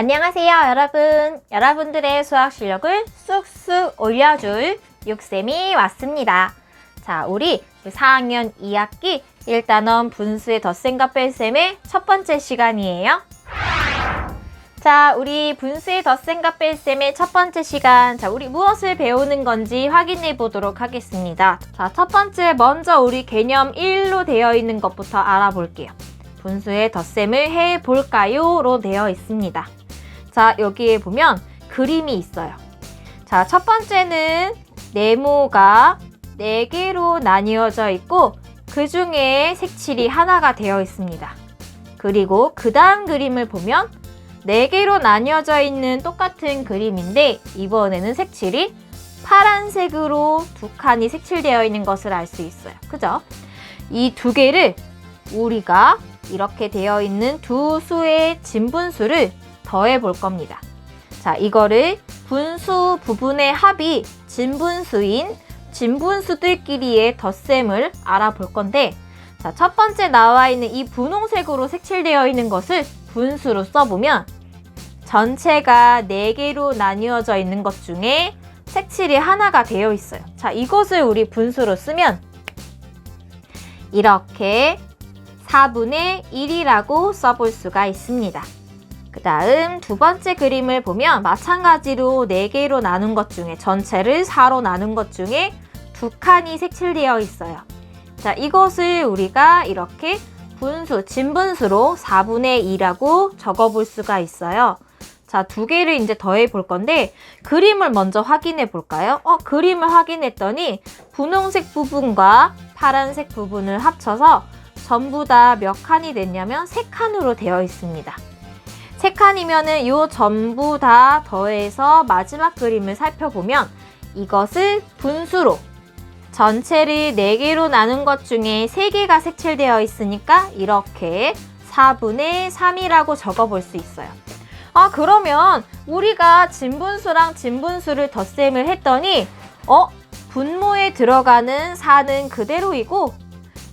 안녕하세요, 여러분. 여러분들의 수학 실력을 쑥쑥 올려줄 육쌤이 왔습니다. 자, 우리 4학년 2학기 1단원 분수의 덧셈과 뺄셈의 첫 번째 시간이에요. 자, 우리 분수의 덧셈과 뺄셈의 첫 번째 시간. 자, 우리 무엇을 배우는 건지 확인해 보도록 하겠습니다. 자, 첫 번째 먼저 우리 개념 1로 되어 있는 것부터 알아볼게요. 분수의 덧셈을 해볼까요? 로 되어 있습니다. 자, 여기에 보면 그림이 있어요. 자, 첫 번째는 네모가 4개로 나뉘어져 있고 그 중에 색칠이 하나가 되어 있습니다. 그리고 그 다음 그림을 보면 4개로 나뉘어져 있는 똑같은 그림인데 이번에는 색칠이 파란색으로 2칸이 색칠되어 있는 것을 알 수 있어요. 그죠? 이 두 개를 우리가 이렇게 되어 있는 두 수의 진분수를 더해 볼 겁니다. 자, 이거를 분수 부분의 합이 진분수인 진분수들끼리의 덧셈을 알아볼 건데, 자, 첫 번째 나와 있는 이 분홍색으로 색칠되어 있는 것을 분수로 써보면 전체가 4개로 나뉘어져 있는 것 중에 색칠이 하나가 되어 있어요. 자, 이것을 우리 분수로 쓰면 이렇게 4분의 1이라고 써볼 수가 있습니다. 그 다음 두 번째 그림을 보면 마찬가지로 4개로 나눈 것 중에 전체를 4로 나눈 것 중에 2칸이 색칠되어 있어요. 자, 이것을 우리가 이렇게 분수, 진분수로 4분의 2라고 적어볼 수가 있어요. 자, 두 개를 이제 더해 볼 건데 그림을 먼저 확인해 볼까요? 그림을 확인했더니 분홍색 부분과 파란색 부분을 합쳐서 전부 다 몇 칸이 됐냐면 3칸으로 되어 있습니다. 3칸이면은 요 전부 다 더해서 마지막 그림을 살펴보면 이것을 분수로 전체를 4개로 나눈 것 중에 3개가 색칠되어 있으니까 이렇게 4분의 3이라고 적어볼 수 있어요. 그러면 우리가 진분수랑 진분수를 덧셈을 했더니 분모에 들어가는 4는 그대로이고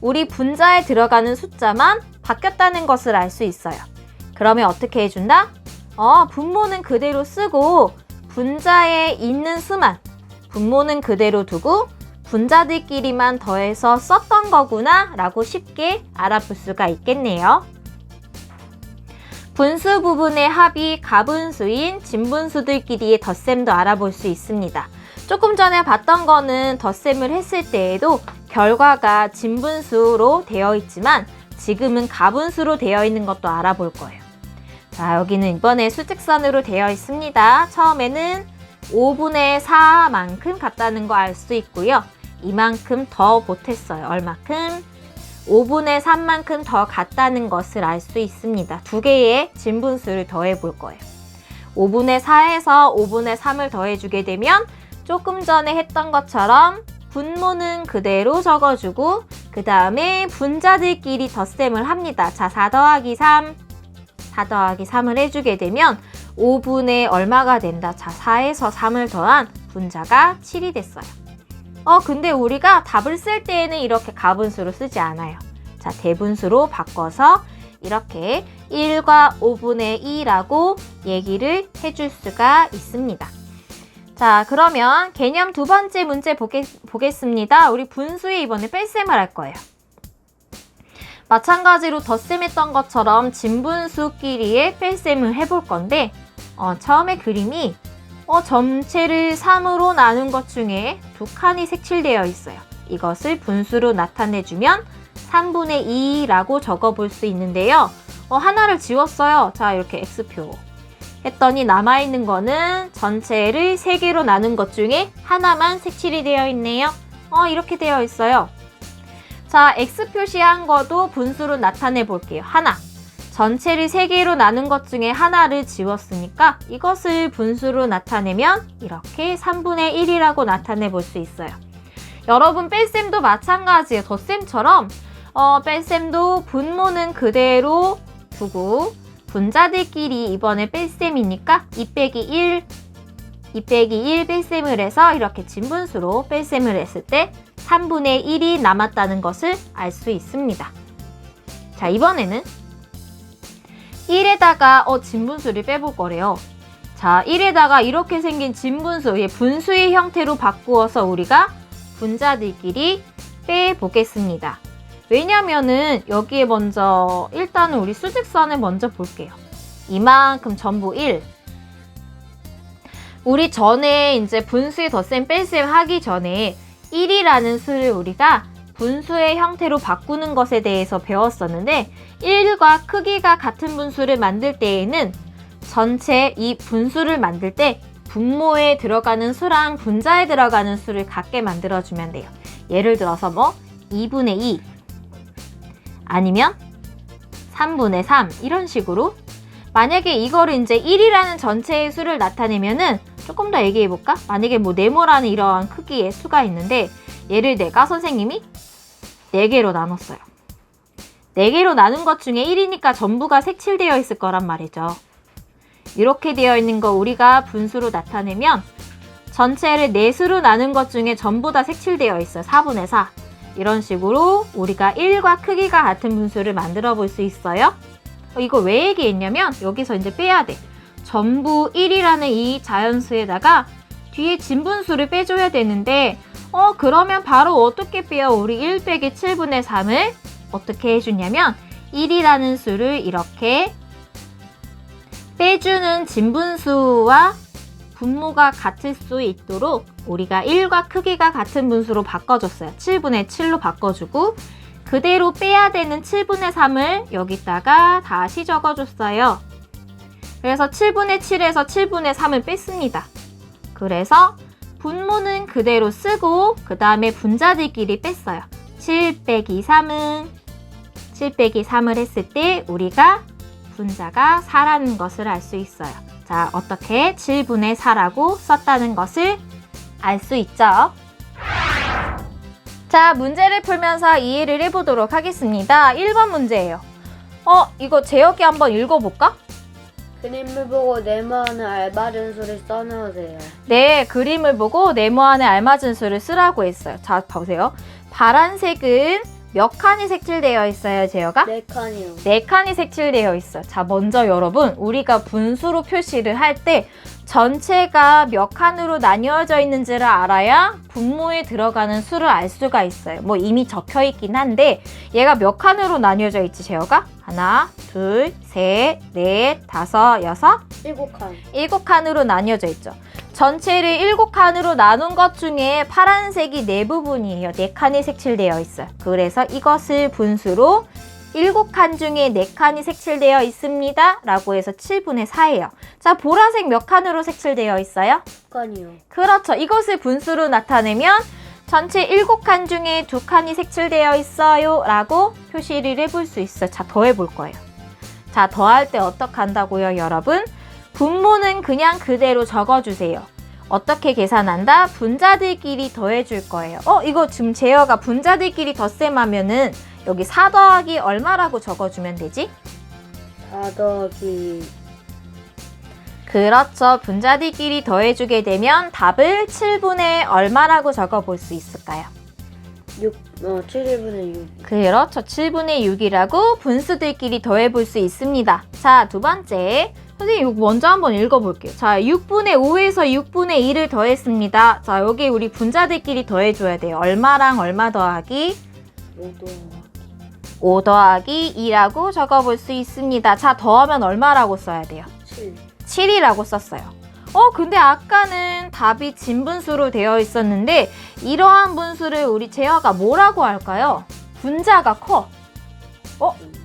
우리 분자에 들어가는 숫자만 바뀌었다는 것을 알 수 있어요. 그러면 어떻게 해준다? 분모는 그대로 쓰고 분자에 있는 수만 분모는 그대로 두고 분자들끼리만 더해서 썼던 거구나 라고 쉽게 알아볼 수가 있겠네요. 분수 부분의 합이 가분수인 진분수들끼리의 덧셈도 알아볼 수 있습니다. 조금 전에 봤던 거는 덧셈을 했을 때에도 결과가 진분수로 되어 있지만 지금은 가분수로 되어 있는 것도 알아볼 거예요. 자, 여기는 이번에 수직선으로 되어 있습니다. 처음에는 5분의 4만큼 같다는 거 알 수 있고요. 이만큼 더 못했어요. 얼마큼? 5분의 3만큼 더 같다는 것을 알 수 있습니다. 두 개의 진분수를 더해 볼 거예요. 5분의 4에서 5분의 3을 더해주게 되면 조금 전에 했던 것처럼 분모는 그대로 적어주고 그 다음에 분자들끼리 덧셈을 합니다. 자, 4 더하기 3, 4 더하기 3을 해주게 되면 5분의 얼마가 된다? 자, 4에서 3을 더한 분자가 7이 됐어요. 근데 우리가 답을 쓸 때에는 이렇게 가분수로 쓰지 않아요. 자, 대분수로 바꿔서 이렇게 1과 5분의 2라고 얘기를 해줄 수가 있습니다. 자, 그러면 개념 두 번째 문제 보겠습니다. 우리 분수에 이번에 뺄셈을 할 거예요. 마찬가지로 덧셈했던 것처럼 진분수끼리의 뺄셈을 해볼 건데 처음에 그림이 전체를 3으로 나눈 것 중에 2칸이 색칠되어 있어요. 이것을 분수로 나타내주면 3분의 2라고 적어볼 수 있는데요. 하나를 지웠어요. 자, 이렇게 X표 했더니 남아있는 거는 전체를 3개로 나눈 것 중에 하나만 색칠이 되어 있네요. 이렇게 되어 있어요. 자, X 표시한 것도 분수로 나타내 볼게요. 하나. 전체를 3개로 나눈 것 중에 하나를 지웠으니까 이것을 분수로 나타내면 이렇게 3분의 1이라고 나타내 볼 수 있어요. 여러분, 뺄셈도 마찬가지예요. 덧셈처럼 뺄셈도 분모는 그대로 두고 분자들끼리 이번에 뺄셈이니까 2 빼기 1 뺄셈을 해서 이렇게 진분수로 뺄셈을 했을 때 3분의 1이 남았다는 것을 알 수 있습니다. 자, 이번에는 1에다가 진분수를 빼볼 거래요. 자, 1에다가 이렇게 생긴 진분수, 분수의 형태로 바꾸어서 우리가 분자들끼리 빼보겠습니다. 왜냐면은 여기에 먼저 일단은 우리 수직선을 먼저 볼게요. 이만큼 전부 1. 우리 전에 이제 분수의 덧셈 뺄셈 하기 전에 1이라는 수를 우리가 분수의 형태로 바꾸는 것에 대해서 배웠었는데 1과 크기가 같은 분수를 만들 때에는 전체 이 분수를 만들 때 분모에 들어가는 수랑 분자에 들어가는 수를 같게 만들어주면 돼요. 예를 들어서 2분의 2 아니면 3분의 3 이런 식으로 만약에 이거를 이제 1이라는 전체의 수를 나타내면은 조금 더 얘기해볼까? 만약에 네모라는 이러한 크기의 수가 있는데 얘를 내가 선생님이 4개로 나눴어요. 4개로 나눈 것 중에 1이니까 전부가 색칠되어 있을 거란 말이죠. 이렇게 되어 있는 거 우리가 분수로 나타내면 전체를 4수로 나눈 것 중에 전부 다 색칠되어 있어요. 4분의 4. 이런 식으로 우리가 1과 크기가 같은 분수를 만들어 볼 수 있어요. 이거 왜 얘기했냐면 여기서 이제 빼야 돼. 전부 1이라는 이 자연수에다가 뒤에 진분수를 빼줘야 되는데 그러면 바로 어떻게 빼요? 우리 1 빼기 7분의 3을 어떻게 해주냐면 1이라는 수를 이렇게 빼주는 진분수와 분모가 같을 수 있도록 우리가 1과 크기가 같은 분수로 바꿔줬어요. 7분의 7로 바꿔주고 그대로 빼야 되는 7분의 3을 여기다가 다시 적어줬어요. 그래서 7분의 7에서 7분의 3을 뺐습니다. 그래서 분모는 그대로 쓰고 그 다음에 분자들끼리 뺐어요. 7 빼기 3은 7 빼기 3을 했을 때 우리가 분자가 4라는 것을 알 수 있어요. 자, 어떻게 7분의 4라고 썼다는 것을 알 수 있죠. 자, 문제를 풀면서 이해를 해보도록 하겠습니다. 1번 문제예요. 이거 재혁이 한번 읽어볼까? 그림을 보고 네모안에 알맞은 수를 써놓으세요. 네, 그림을 보고 네모안에 알맞은 수를 쓰라고 했어요. 자, 보세요. 파란색은 몇 칸이 색칠되어 있어요, 재혁아? 4칸이요. 4칸이 색칠되어 있어요. 자, 먼저 여러분, 우리가 분수로 표시를 할 때 전체가 몇 칸으로 나뉘어져 있는지를 알아야 분모에 들어가는 수를 알 수가 있어요. 이미 적혀 있긴 한데 얘가 몇 칸으로 나뉘어져 있지, 재혁아? 하나, 둘, 셋, 넷, 다섯, 여섯? 7칸. 7칸으로 나뉘어져 있죠. 전체를 7칸으로 나눈 것 중에 파란색이 4부분이에요. 4칸이 색칠되어 있어요. 그래서 이것을 분수로 7칸 중에 4칸이 색칠되어 있습니다. 라고 해서 7분의 4예요. 자, 보라색 몇 칸으로 색칠되어 있어요? 2칸이요. 그렇죠. 이것을 분수로 나타내면 전체 7칸 중에 2칸이 색칠되어 있어요. 라고 표시를 해볼 수 있어요. 자, 더해볼 거예요. 자, 더할 때 어떻게 한다고요, 여러분? 분모는 그냥 그대로 적어주세요. 어떻게 계산한다? 분자들끼리 더해줄 거예요. 이거 지금 재혁아 분자들끼리 덧셈하면은 여기 4 더하기 얼마라고 적어주면 되지? 4 더하기 그렇죠. 분자들끼리 더해주게 되면 답을 7분의 얼마라고 적어볼 수 있을까요? 7분의 6. 그렇죠. 7분의 6이라고 분수들끼리 더해볼 수 있습니다. 자, 두 번째. 선생님 이거 먼저 한번 읽어볼게요. 자, 6분의 5에서 6분의 2를 더했습니다. 자, 여기 우리 분자들끼리 더해줘야 돼요. 얼마랑 얼마 더하기? 5 더하기 2라고 적어볼 수 있습니다. 자, 더하면 얼마라고 써야 돼요? 7. 7이라고 썼어요. 근데 아까는 답이 진분수로 되어 있었는데 이러한 분수를 우리 재혁아 뭐라고 할까요? 분자가 커.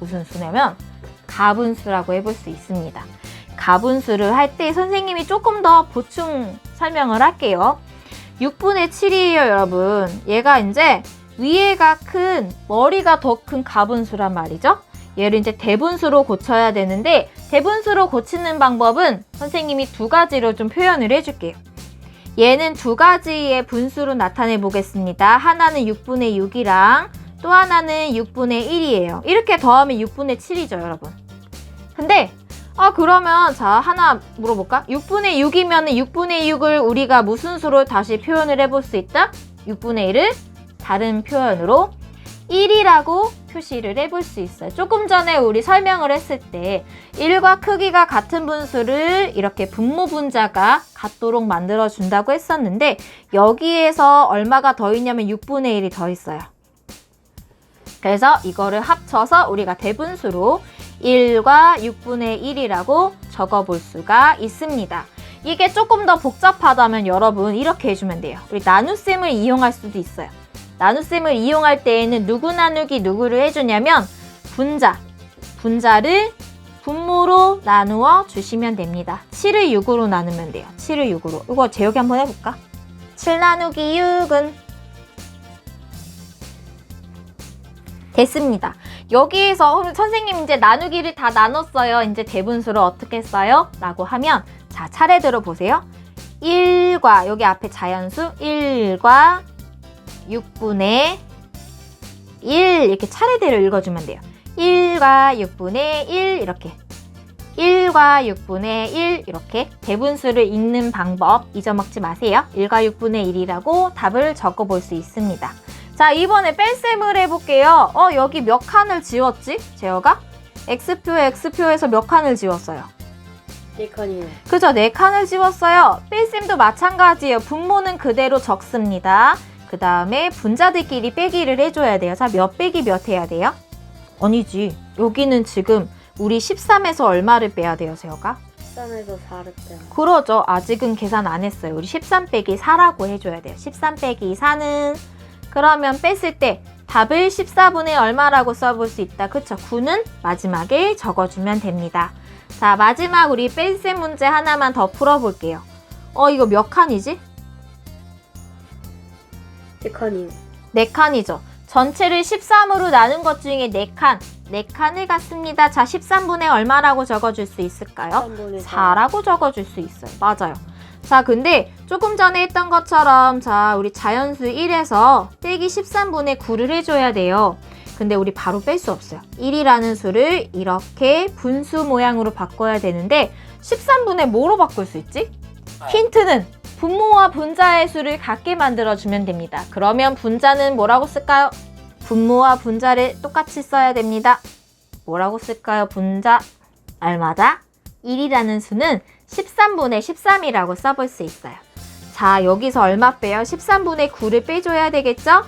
무슨 수냐면 가분수라고 해볼 수 있습니다. 가분수를 할 때 선생님이 조금 더 보충 설명을 할게요. 6분의 7이에요, 여러분. 얘가 이제 위에가 큰, 머리가 더 큰 가분수란 말이죠. 얘를 이제 대분수로 고쳐야 되는데 대분수로 고치는 방법은 선생님이 2가지로 좀 표현을 해줄게요. 얘는 2가지의 분수로 나타내 보겠습니다. 하나는 6분의 6이랑 또 하나는 6분의 1이에요. 이렇게 더하면 6분의 7이죠, 여러분. 근데 그러면 자 하나 물어볼까? 6분의 6이면 6분의 6을 우리가 무슨 수로 다시 표현을 해볼 수 있다? 6분의 1을 다른 표현으로 1이라고 표시를 해볼 수 있어요. 조금 전에 우리 설명을 했을 때 1과 크기가 같은 분수를 이렇게 분모 분자가 같도록 만들어 준다고 했었는데 여기에서 얼마가 더 있냐면 6분의 1이 더 있어요. 그래서 이거를 합쳐서 우리가 대분수로 1과 6분의 1이라고 적어볼 수가 있습니다. 이게 조금 더 복잡하다면 여러분 이렇게 해주면 돼요. 우리 나눗셈을 이용할 수도 있어요. 나눗셈을 이용할 때에는 누구 나누기 누구를 해주냐면 분자를 분모로 나누어 주시면 됩니다. 7을 6으로 나누면 돼요. 7을 6으로. 이거 재혁이 한번 해볼까? 7 나누기 6은 됐습니다. 여기에서 선생님 이제 나누기를 다 나눴어요. 이제 대분수를 어떻게 써요? 라고 하면 자 차례대로 보세요. 1과 여기 앞에 자연수 1과 6분의 1 이렇게 차례대로 읽어주면 돼요. 1과 6분의 1 이렇게 1과 6분의 1 이렇게 대분수를 읽는 방법 잊어먹지 마세요. 1과 6분의 1이라고 답을 적어볼 수 있습니다. 자 이번에 뺄셈을 해볼게요. 여기 몇 칸을 지웠지? 재혁아? X표에서 몇 칸을 지웠어요? 4칸이요. 그죠? 4칸을 지웠어요. 뺄셈도 마찬가지예요. 분모는 그대로 적습니다. 그 다음에 분자들끼리 빼기를 해줘야 돼요. 자, 몇 빼기 몇 해야 돼요? 아니지. 여기는 지금 우리 13에서 얼마를 빼야 돼요, 재혁아? 13에서 4를 빼요. 그러죠. 아직은 계산 안 했어요. 우리 13 빼기 4라고 해줘야 돼요. 13 빼기 4는 그러면 뺐을 때 답을 14분의 얼마라고 써볼 수 있다. 그쵸? 9는 마지막에 적어주면 됩니다. 자, 마지막 우리 뺄셈 문제 하나만 더 풀어볼게요. 이거 몇 칸이지? 4칸이요. 4칸이죠. 전체를 13으로 나눈 것 중에 4칸. 4칸을 갖습니다. 자, 13분의 얼마라고 적어줄 수 있을까요? 13분의 4라고 적어줄 수 있어요. 맞아요. 자, 근데 조금 전에 했던 것처럼 자, 우리 자연수 1에서 빼기 13분의 9를 해줘야 돼요. 근데 우리 바로 뺄 수 없어요. 1이라는 수를 이렇게 분수 모양으로 바꿔야 되는데 13분의 뭐로 바꿀 수 있지? 힌트는 분모와 분자의 수를 같게 만들어주면 됩니다. 그러면 분자는 뭐라고 쓸까요? 분모와 분자를 똑같이 써야 됩니다. 뭐라고 쓸까요? 분자 얼마다? 1이라는 수는 13분의 13이라고 써볼 수 있어요. 자, 여기서 얼마 빼요? 13분의 9를 빼줘야 되겠죠?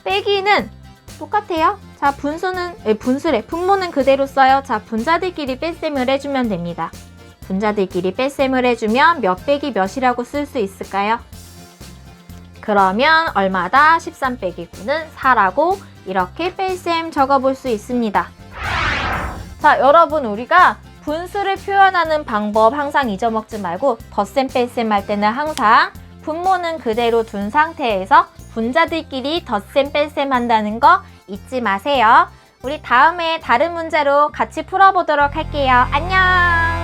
빼기는 똑같아요. 자, 분모는 그대로 써요. 자, 분자들끼리 뺄셈을 해주면 됩니다. 분자들끼리 뺄셈을 해주면 몇 빼기 몇이라고 쓸 수 있을까요? 그러면 얼마다? 13 빼기 9는 4라고 이렇게 뺄셈 적어볼 수 있습니다. 자, 여러분 우리가 분수를 표현하는 방법 항상 잊어먹지 말고 덧셈 뺄셈 할 때는 항상 분모는 그대로 둔 상태에서 분자들끼리 덧셈 뺄셈 한다는 거 잊지 마세요. 우리 다음에 다른 문제로 같이 풀어보도록 할게요. 안녕!